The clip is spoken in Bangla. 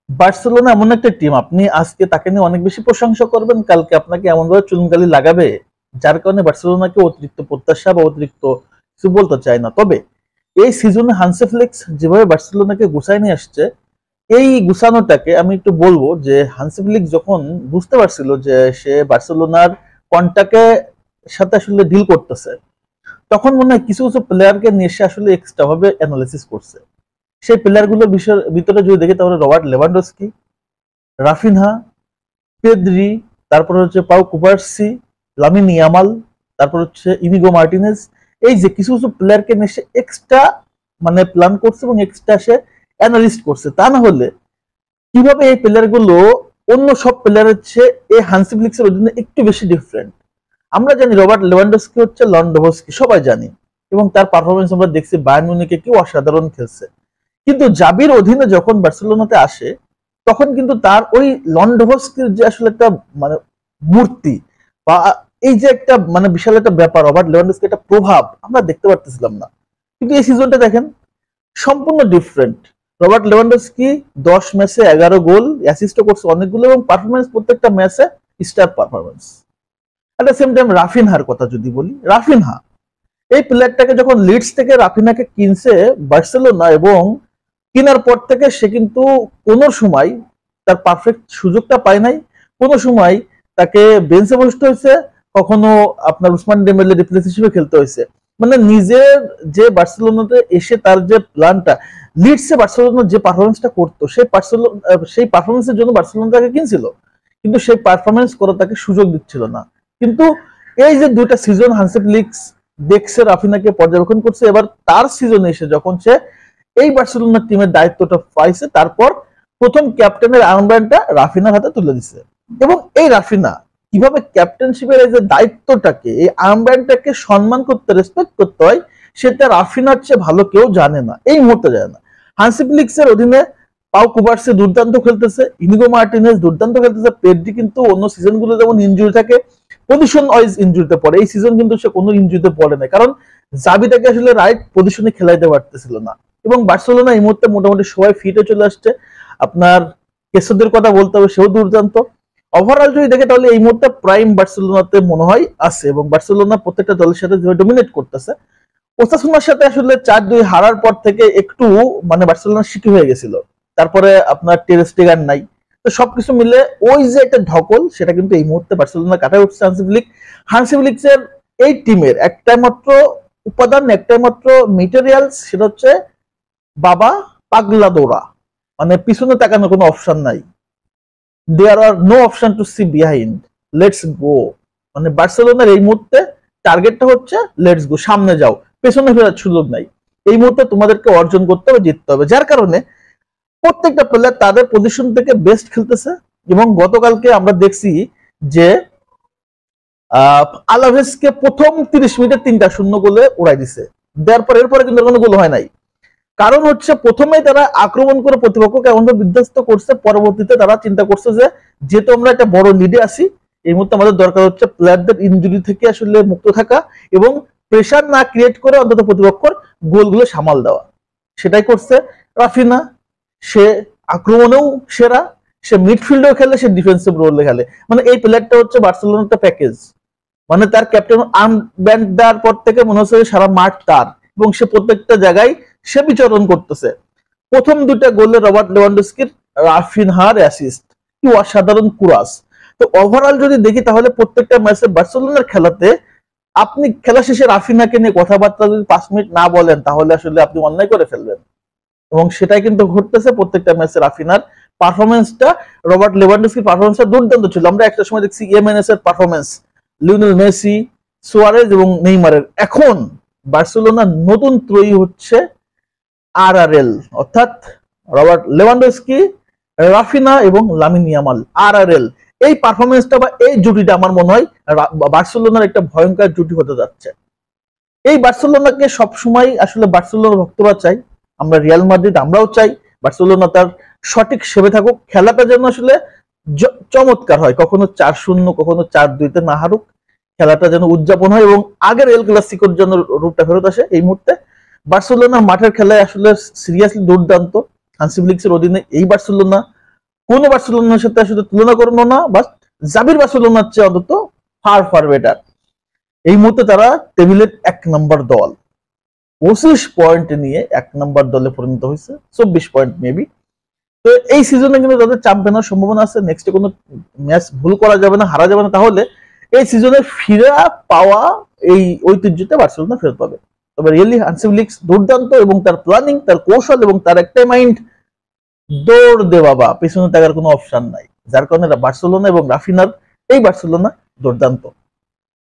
বার্সেলোনা এমন একটা টিম, আপনি আজকে তাকে নিয়ে অনেক বেশি প্রশংসা করবেন, কালকে আপনাকে এমন ভাবে চুনকালি লাগাবে যার কারণে বার্সেলোনাকে অতিরিক্ত প্রত্যাশা বা অতিরিক্ত কিছু বলতে চায় না। তবে এই সিজনে হানসে ফ্লিক্স যেভাবে বার্সেলোনাকে গুছায় নিয়ে আসছে, এই গুছানোটাকে আমি একটু বলবো যে হানসি ফ্লিক যখন বুঝতে পারছিল যে সে বার্সেলোনার কন্টাকে সাথে আসলে ডিল করতেছে, তখন মনে হয় কিছু কিছু প্লেয়ারকে নিয়ে সে আসলে এক্সট্রা ভাবে অ্যানালাইসিস করছে। সেই প্লেয়ার গুলোর বিষয়ের ভিতরে যদি দেখি তাহলে রবার্ট লেভানডস্কি, রাফিনহা, পেদ্রি, তারপর হচ্ছে পাউ কুবার্সি, লামিন ইয়ামাল, তারপর হচ্ছে ইনিগো মার্টিনেজ। এই যে কিছু কিছু প্লেয়ারকে নিয়ে সে এক্সট্রা মানে প্ল্যান করছে এবং এক্সট্রা সে অ্যানালিস্ট করছে। তা না হলে কিভাবে এই প্লেয়ার গুলো অন্য সব প্লেয়ারের চেয়ে এই হানসি ফ্লিক্সের অধীনে একটু বেশি ডিফারেন্ট। আমরা জানি রবার্ট লেভানডস্কি হচ্ছে লন্ডভস্কি, সবাই জানি, এবং তার পারফরমেন্স আমরা দেখছি বায়ার্ন মিউনিখে কি অসাধারণ খেলছে। কিন্তু জাবির অধীনে যখন বার্সেলোনাতে আসে, তখন কিন্তু তার ওই লন্ডভস্কির যে আসলে একটা মানে মূর্তি বা এই যে একটা মানে বিশাল একটা ব্যাপার, রবার্ট লেভানডস্কি একটা প্রভাব আমরা দেখতে পারতেছিলাম না। কিন্তু এই সিজনটা দেখেন সম্পূর্ণ ডিফারেন্ট। রবার্ট লেভানডস্কি 10 ম্যাচে 11 গোল, অ্যাসিস্ট করছে অনেকগুলো, এবং পারফরমেন্স প্রত্যেকটা ম্যাচে star performance. At the same time রাফিনহার কথা যদি বলি, রাফিনহা এই প্লেয়ারটাকে যখন লিডস থেকে রাফিনাকে কিনছে বার্সেলোনা, এবং কেনার পর থেকে সে কিন্তু কোনো সময় তার পারফেক্ট সুযোগটা পায় নাই। কোনো সময় তাকে বেঞ্চে বসতে হয়েছে, কখনো আপনার উসমান ডেম্বেলে রিপ্লেস হিসেবে খেলতে হয়েছে। মানে নিজের যে বার্সেলোনাতে এসে তার যে প্ল্যানটা, লিডসে বার্সেলোনা যে পারফরমেন্সটা করতো, সেই পারফরমেন্সের জন্য বার্সেলোনা তাকে কিনছিল, কিন্তু সেই পারফরমেন্স করে তাকে সুযোগ দিচ্ছিল না। কিন্তু এই যে দুইটা সিজন হানসি ফ্লিক দেখছে, রাফিনাকে পর্যবেক্ষণ করছে, এবার তার সিজনে এসে যখন সে এই বার্সেলোনা টিমের দায়িত্বটা পাইছে, তারপর প্রথম ক্যাপ্টেনের আর্মব্যান্ডটা রাফিনার হাতে তুলে দিছে। এবং এই রাফিনা কিভাবে ক্যাপ্টেনশিপের এই যে দায়িত্বটাকে, এই আর্মব্যান্ডটাকে সম্মান করতে, রেসপেক্ট করতে হয়, সেটা রাফিনার চেয়ে ভালো কেউ জানে না, এই মুহূর্তে জানে না। হানসি ফ্লিক্সের অধীনে পাউ কুবার্সি দুর্দান্ত খেলতেছে, ইনিগো মার্টিনেজ দুর্দান্ত খেলতেছে, পেড্রি কিন্তু অন্য সিজনগুলো যেমন ইনজুরি থাকে, পজিশন ওয়াইজ ইনজুরিতে পড়ে, এই সিজন কিন্তু সে কোনো ইনজুরিতে পড়ে না, কারণ জাবিটাকে আসলে রাইট পজিশনে খেলাইতে পারতেছিল না। এবং বার্সেলোনা এই মুহূর্তে মোটামুটি সবাই ফিটে চলে আসছে। আপনার কেসোদের কথা বলতে হবে, সেও দুর্দান্ত। ওভারঅল যদি দেখে তাহলে এই মুহূর্তে প্রাইম বার্সেলোনাতে মনে হয় আছে, এবং বার্সেলোনা প্রত্যেকটা দলের সাথে যেভাবে ডমিনেট করতেছে, ওসাসুনার সাথে আসলে 4-2 হারার পর থেকে একটু মানে বার্সেলোনা শিখে হয়ে গেছিল। তারপরে আপনার টের স্টেগান নাই, তো সবকিছু মিলে ওই যে একটা ধকল, সেটা কিন্তু এই মুহূর্তে বার্সেলোনা কাটায় উঠছে হানসি ফ্লিক। হানসি ফ্লিক্সের এই টিমের একটাই মাত্র উপাদান, একটাই মাত্র মেটেরিয়াল, সেটা হচ্ছে বাবা পাগলা দৌড়া, মানে পিছনে তাকানোর কোনো অপশন নাই। There are no option to see behind, let's go. মানে বার্সেলোনার এই মুহূর্তে টার্গেটটা হচ্ছে লেটস গো, সামনে যাও, পেছনে ফেরার সুযোগ নাই। এই মুহূর্তে তোমাদেরকে অর্জন করতে হবে, জিততে হবে, যার কারণে প্রত্যেকটা প্লেয়ার তাদের পজিশন থেকে বেস্ট খেলতেছে। এবং গতকালকে আমরা দেখছি যে আলাভেসকে প্রথম 30 মিনিটে 3-0 গোলে উড়াই দিছে, দেওয়ার পর এরপরে কিন্তু কোনো গোল হয় নাই। কারণ হচ্ছে প্রথমেই তারা আক্রমণ করে প্রতিপক্ষকে এমনভাবে বিধ্বস্ত করছে, পরবর্তীতে তারা চিন্তা করছে যে যেহেতু আমরা একটা বড় লিডে আছি, এই মুহূর্তে আমাদের দরকার হচ্ছে প্লেয়ারদের ইনজুরি থেকে আসলে মুক্ত থাকা এবং প্রেশার না ক্রিয়েট করে অন্তত প্রতিপক্ষর গোলগুলো সামাল দেওয়া। সেটাই করছে রাফিনা। সে আক্রমণেও সেরা, সে মিডফিল্ডেও খেলে, সে ডিফেন্সিভ রোলে খেলে। মানে এই প্লেয়ারটা হচ্ছে বার্সেলোনার একটা প্যাকেজ। মানে তার ক্যাপ্টেন আর্ম ব্যান্ড দেওয়ার পর থেকে মনে হচ্ছে সারা মাঠ তার, এবং সে প্রত্যেকটা জায়গায় সে বিচরণ করতেছে। প্রথম দুইটা গোলে রবার্ট লেভানডস্কির, রাফিনহার অ্যাসিস্ট, কি অসাধারণ কুরাস। তো ওভারঅল যদি দেখি তাহলে প্রত্যেকটা ম্যাচে বার্সেলোনার খেলাতে আপনি খেলা শেষে রাফিনাকে নিয়ে কথাবার্তা যদি 5 মিনিট না বলেন, তাহলে আসলে আপনি অন্যায় করে ফেলবেন। এবং সেটাই কিন্তু ঘটতেছে প্রত্যেকটা ম্যাচে। রাফিনার পারফরমেন্সটা, রবার্ট লেভানডস্কির পারফরমেন্সটা দুর্দান্ত ছিল। আমরা একটা সময় দেখছি ইএমএনএস এর পারফরমেন্স, লিওনেল মেসি, সুয়ারেজ এবং নেইমারের। এখন বার্সেলোনার নতুন ত্রয়ী হচ্ছে আরআরএল, অর্থাৎ রবার্ট লেভানডস্কি, রাফিনা এবং লামিন ইয়ামাল, আরআরএল। এই পারফরমেন্সটা বা এই জুটিটা আমার মনে হয় বার্সেলোনার একটা ভয়ঙ্কর জুটি হতে যাচ্ছে। এই বার্সেলোনাকে সবসময় আসলে বার্সেলোনার ভক্তরা চাই, আমরা রিয়াল মাদ্রিদ আমরাও চাই বার্সেলোনা তার সঠিক সেবে থাকুক, খেলাটা যেন আসলে চমৎকার হয়, কখনো 4-0 কখনো 4-2 না হারুক, খেলাটা যেন উদযাপন হয় এবং আগের এল ক্লাসিকোর জন্য রূপটা ফেরত আসে। এই মুহূর্তে বার্সেলোনা মাঠের খেলায় আসলে সিরিয়াসলি দুর্দান্ত। হানসি ফ্লিক্সের অধীনে এই বার্সেলোনা কোনো বার্সেলোনার সাথে আসলে তুলনা করবো না, বাট জাবির বার্সেলোনার চেয়ে অন্তত ফার ফার বেটার। এই মুহূর্তে তারা টেবিলের 1 নম্বর দল, 25 পয়েন্ট নিয়ে 1 নম্বর দলে পরিণত হয়েছে, 24 পয়েন্ট মেবি। তো এই সিজনে কিন্তু তাদের চ্যাম্পিয়ন হওয়ার সম্ভাবনা আছে। নেক্সটে কোনো ম্যাচ ভুল করা যাবে না, হারা যাবে না, তাহলে এই সিজনে ফিরে পাওয়া এই ঐতিহ্যতে বার্সেলোনা ফেরত পাবে। তবে রিয়েলি হান্সি ফ্লিক দুর্দান্ত, এবং তার প্ল্যানিং, তার কৌশল এবং তার একটাই মাইন্ড, দৌড় দে বাবা, পেছনে থাকার কোনো অপশন নাই। যার কারণে বার্সেলোনা এবং রাফিনার এই বার্সেলোনা দুর্দান্ত।